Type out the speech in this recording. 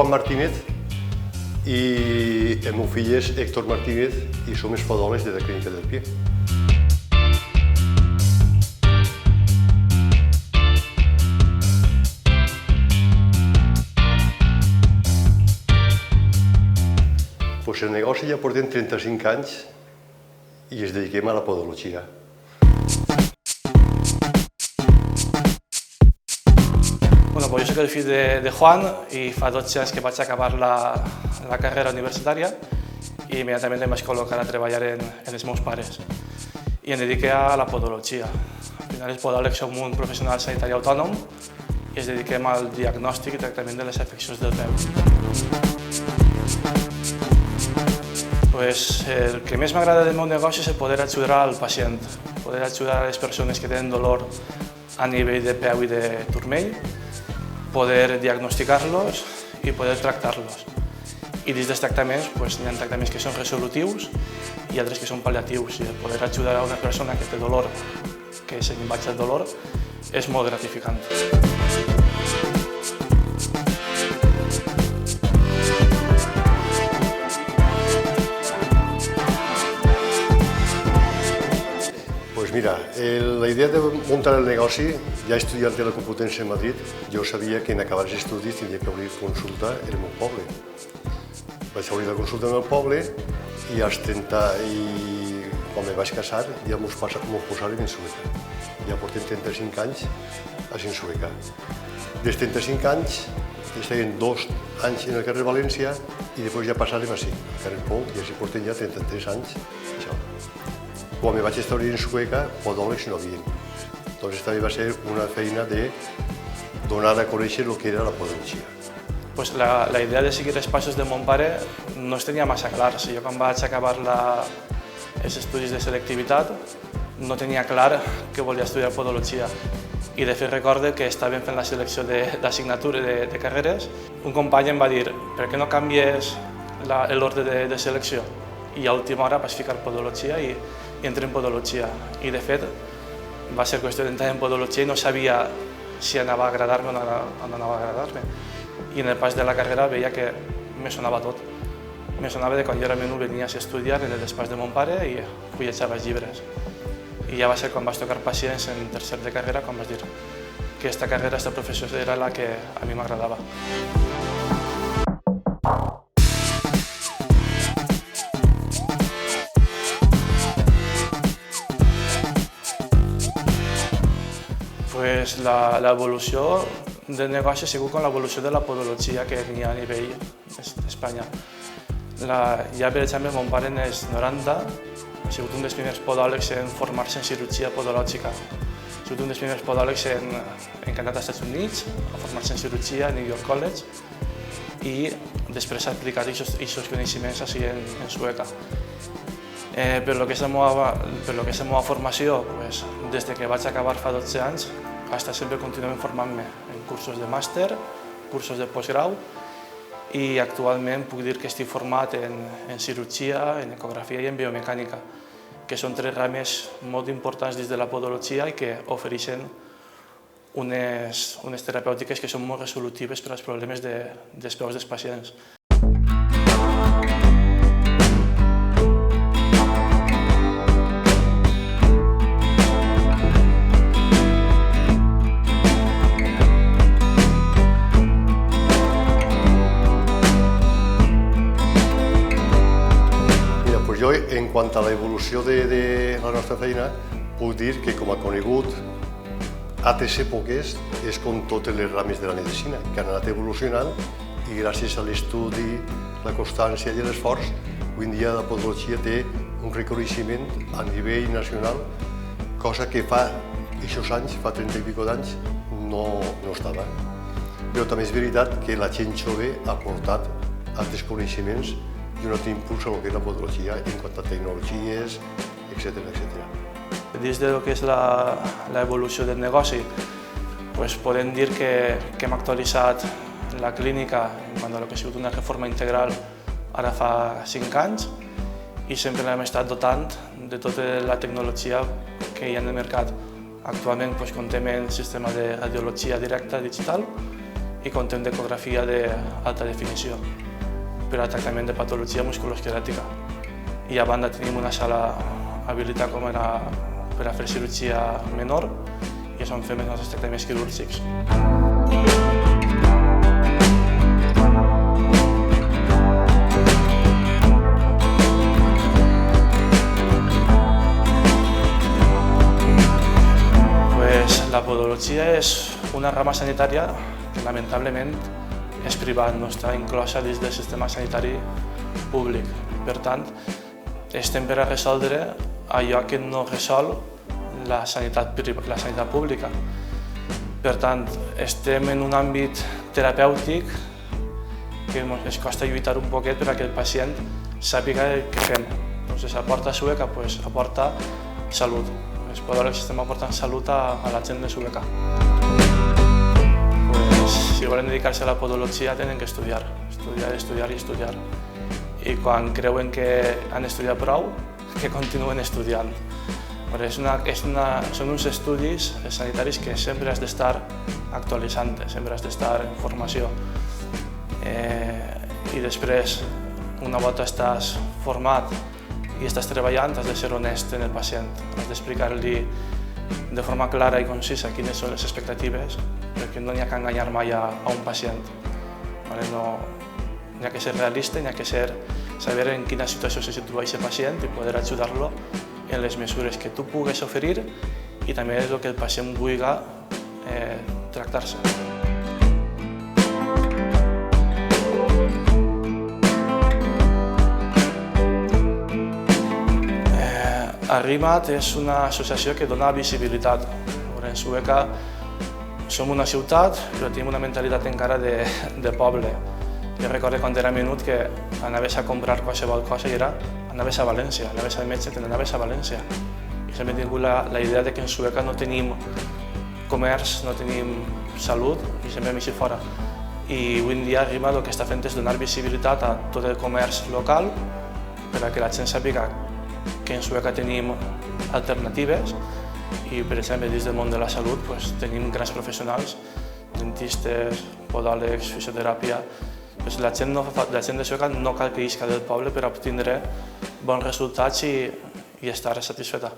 Juan Martínez i el meu fill és Héctor Martínez i som els podòlegs de la Clínica del Pie. El negoci ja portem 35 anys i ens dediquem a la podologia. Bueno, pues yo soy el fill de Juan y fa 12 anys que vaig acabar la carrera universitària i immediatament em vaig col·locar a treballar en els meus pares i em dediqué a la podologia. Al final els podòlegs som un professional sanitari autònom i ens dediquem al diagnòstic i tractament de les afeccions del peu. El que més m'agrada del meu negoci és el poder ajudar al pacient, poder ajudar a les persones que tenen dolor a nivell de peu i de turmell, poder diagnosticar-los i poder tractar-los. I dins dels tractaments hi ha tractaments que són resolutius i altres que són pal·liatius. I el poder ajudar a una persona que té dolor, que se'n vaig al dolor, és molt gratificant. Mira, la idea de muntar el negoci, ja estudiant a la Complutense de Madrid, jo sabia que en acabar els estudis tindria que obrir consulta en el meu poble. Vaig obrir la consulta en el poble i quan me vaig casar ja m'ho posàrem en Sueca. Ja portem 35 anys a Sueca. Dels 35 anys estàvem 2 anys en el carrer València i després ja passàrem així, al carrer Pou, i així portem ja 33 anys. Quan me vaig establir en Sueca, podòlegs no havien. Doncs també va ser una feina de donar a conèixer el que era la podologia. La idea de seguir els passos de mon pare no es tenia massa clar. Jo quan vaig acabar els estudis de selectivitat no tenia clar que volia estudiar podologia. I de fet recordo que estàvem fent la selecció d'assignatura de carreres. Un company em va dir, per què no canvies l'ordre de selecció? I a última hora vaig ficar podologia i entrei en podologia. I de fet va ser qüestió d'entrar en podologia i no sabia si anava a agradar-me o no anava a agradar-me. I en el pas de la carrera veia que me sonava tot. Me sonava de quan jo era menú venia a estudiar en el despatx de mon pare i fullejava els llibres. I ja va ser quan vaig tocar pacients en tercer de carrera quan vaig dir que aquesta carrera, aquesta professió era la que a mi m'agradava. L'evolució del negoci ha sigut com l'evolució de la podologia que hi ha a nivell d'Espanya. Ja, per exemple, mon pare en els 90 ha sigut un dels primers podòlegs en formar-se en cirurgia podològica. Ha sigut un dels primers podòlegs en Canadà, als Estats Units, a formar-se en cirurgia a New York College i després ha aplicat aquests coneixements en Sueca. Per lo que és la meva formació, des que vaig acabar fa 12 anys, sempre continuem formant-me en cursos de màster, cursos de postgrau i actualment puc dir que estic format en cirurgia, en ecografia i en biomecànica, que són 3 rames molt importants dins de la podologia i que ofereixen unes terapèutiques que són molt resolutives per als problemes dels peus dels pacients. Jo, en quant a l'evolució de la nostra feina, puc dir que, com a conegut, a altres èpoques és com totes les rames de la medicina, que han anat evolucionant i gràcies a l'estudi, la constància i l'esforç, avui en dia la podologia té un reconeixement a nivell nacional, cosa que fa aquests anys, fa 30 i escaig d'anys, no estava. Però també és veritat que la gent jove ha portat altres coneixements i un altre impuls a lo que és la podologia en quant a tecnologies, etc. Dins del que és l'evolució del negoci, podem dir que hem actualitzat la clínica en quant a lo que ha sigut una reforma integral ara fa 5 anys i sempre l'hem estat dotant de tota la tecnologia que hi ha en el mercat. Actualment comptem amb el sistema de radiologia directa digital i contem d'ecografia d'alta definició per al tractament de patologia musculoesquelètica. I a banda tenim una sala habilitada com era per a fer cirurgia menor i és on fem els nostres tractaments quirúrgics. La podologia és una rama sanitària que lamentablement és privat, no està inclosa dins del sistema sanitari públic. Per tant, estem per a resoldre allò que no resol la sanitat pública. Per tant, estem en un àmbit terapèutic que ens costa lluitar un poquet perquè el pacient sàpiga què fem. Doncs aporta Sueca, aporta salut. Els podòlegs estem aportant salut a la gent de Sueca. Si volen dedicar-se a la podologia tenen que estudiar, estudiar i estudiar. I quan creuen que han estudiat prou, que continuen estudiant. Són uns estudis sanitaris que sempre has d'estar actualitzant, sempre has d'estar en formació. I després, una volta estàs format i estàs treballant, has de ser honest en el pacient. Has d'explicar-li de forma clara i concisa quines són les expectatives, perquè no n'hi ha que enganyar mai a un pacient. N'hi ha que ser realista, n'hi ha que saber en quina situació se situa aquest pacient i poder ajudar-lo en les mesures que tu pugues oferir i també el que el pacient vulgui tractar-se. Arrimat és una associació que dona visibilitat. En Sueca som una ciutat, però tenim una mentalitat encara de poble. Jo recordo quan era menut que anaves a comprar qualsevol cosa i era anaves a València, anaves al metge, te n'anaves a València. I sempre he tingut la idea que en Sueca no tenim comerç, no tenim salut i sempre hem eixit fora. I avui en dia Arrimat el que està fent és donar visibilitat a tot el comerç local perquè la gent sàpiga que en Sueca tenim alternatives i, per exemple, dins del món de la salut tenim grans professionals, dentistes, podòlegs, fisioteràpia. La gent de Sueca no cal que isca del poble per obtindre bons resultats i estar satisfeta.